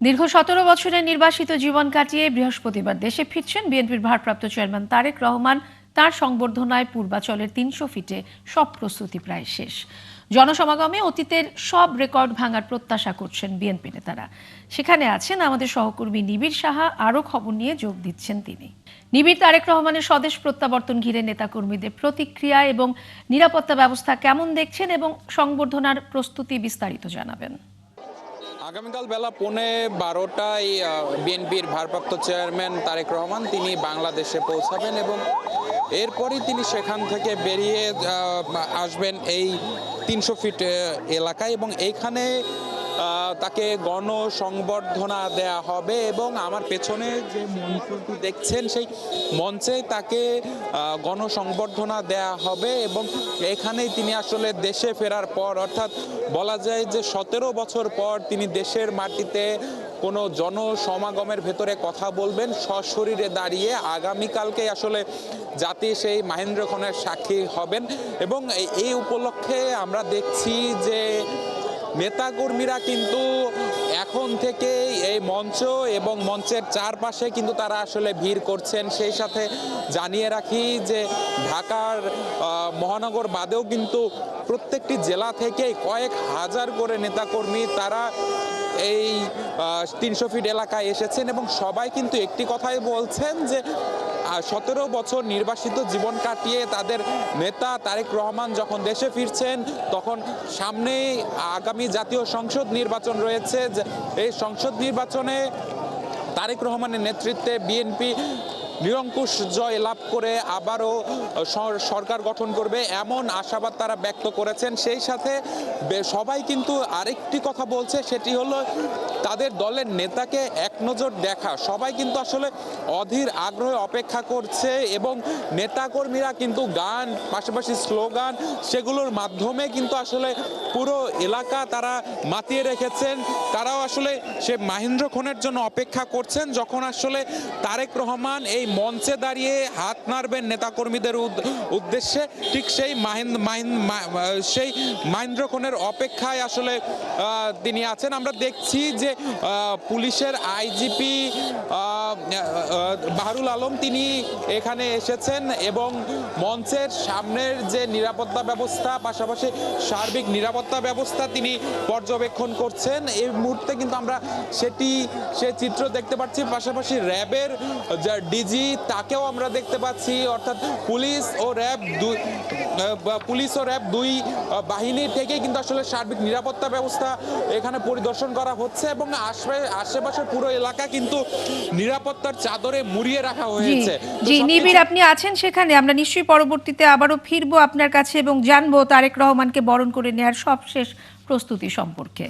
দীর্ঘ ১৭ বছরের নির্বাসিত জীবন কাটিয়ে বৃহস্পতিবার দেশে ফিরছেন বিএনপির ভারপ্রাপ্ত চেয়ারম্যান তারেক রহমান। তার সংবর্ধনায় পূর্বাচলের ৩০০ ফিটে সব প্রস্তুতি প্রায় শেষ। জনসমাগমে অতীতের সব রেকর্ড ভাঙার প্রত্যাশা করছেন বিএনপি নেতারা। সেখানে আছেন আমাদের সহকর্মী নিবিড় সাহা, আরও খবর নিয়ে যোগ দিচ্ছেন তিনি। নিবিড়, তারেক রহমানের স্বদেশ প্রত্যাবর্তন ঘিরে নেতাকর্মীদের প্রতিক্রিয়া এবং নিরাপত্তা ব্যবস্থা কেমন দেখছেন এবং সংবর্ধনার প্রস্তুতি বিস্তারিত জানাবেন। আগামীকাল বেলা 12:15টায় বিএনপির ভারপ্রাপ্ত চেয়ারম্যান তারেক রহমান তিনি বাংলাদেশে পৌঁছাবেন এবং এরপরই তিনি সেখান থেকে বেরিয়ে আসবেন এই ৩০০ ফিট এলাকায় এবং এইখানে তাকে গণসংবর্ধনা দেয়া হবে এবং আমার পেছনে যে মঞ্চটি দেখছেন সেই মঞ্চে তাকে গণসংবর্ধনা দেয়া হবে এবং এখানেই তিনি আসলে দেশে ফেরার পর, অর্থাৎ বলা যায় যে ১৭ বছর পর তিনি দেশের মাটিতে কোনো জনসমাগমের ভেতরে কথা বলবেন সশরীরে দাঁড়িয়ে। আগামীকালকে আসলে জাতি সেই মাহেন্দ্রক্ষণের সাক্ষী হবেন এবং এই উপলক্ষে আমরা দেখছি যে নেতাকর্মীরা কিন্তু এখন থেকে এই মঞ্চ এবং মঞ্চের চারপাশে কিন্তু তারা আসলে ভিড় করছেন। সেই সাথে জানিয়ে রাখি যে ঢাকার মহানগর বাদেও কিন্তু প্রত্যেকটি জেলা থেকে কয়েক হাজার করে নেতাকর্মী তারা এই ৩০০ ফিট এলাকায় এসেছেন এবং সবাই কিন্তু একটি কথাই বলছেন যে ১৭ বছর নির্বাসিত জীবন কাটিয়ে তাদের নেতা তারেক রহমান যখন দেশে ফিরছেন তখন সামনেই আগামী জাতীয় সংসদ নির্বাচন রয়েছে। এই সংসদ নির্বাচনে তারেক রহমানের নেতৃত্বে বিএনপি নিরঙ্কুশ জয় লাভ করে আবারও সরকার গঠন করবে এমন আশাবাদ তারা ব্যক্ত করেছেন। সেই সাথে সবাই কিন্তু আরেকটি কথা বলছে, সেটি হলো তাদের দলের নেতাকে এক নজর দেখা। সবাই কিন্তু আসলে অধীর আগ্রহে অপেক্ষা করছে এবং নেতাকর্মীরা কিন্তু গান পাশাপাশি স্লোগান সেগুলোর মাধ্যমে কিন্তু আসলে পুরো এলাকা তারা মাতিয়ে রেখেছেন। তারাও আসলে সে মাহেন্দ্রক্ষণের জন্য অপেক্ষা করছেন যখন আসলে তারেক রহমান এই মঞ্চে দাঁড়িয়ে হাত নাড়বেন নেতাকর্মীদের উদ্দেশ্যে। ঠিক সেই মাহেন্দ্রক্ষণের অপেক্ষায় আসলে তিনি আছেন। আমরা দেখছি যে পুলিশের আইজিপি বাহারুল আলম তিনি এখানে এসেছেন এবং মঞ্চের সামনের যে নিরাপত্তা ব্যবস্থা পাশাপাশি সার্বিক নিরাপত্তা ব্যবস্থা তিনি পর্যবেক্ষণ করছেন। এই মুহূর্তে কিন্তু আমরা সে চিত্র দেখতে পাচ্ছি। পাশাপাশি র্যাবের যা ডিজি তাকেও আমরা দেখতে পাচ্ছি, অর্থাৎ পুলিশ ও র্যাব দুই বাহিনী থেকে কিন্তু আসলে সার্বিক নিরাপত্তা ব্যবস্থা এখানে পরিদর্শন করা হচ্ছে এবং আশেপাশের পুরো এলাকা কিন্তু নিরাপত্তার চাদরে মুড়িয়ে রাখা হয়েছে। জি নিবিড়, আপনি আছেন সেখানে। আমরা নিশ্চয়ই পরবর্তীতে আবারও ফিরবো আপনার কাছে এবং জানবো তারেক রহমানকে বরণ করে নেওয়ার সবশেষ প্রস্তুতি সম্পর্কে।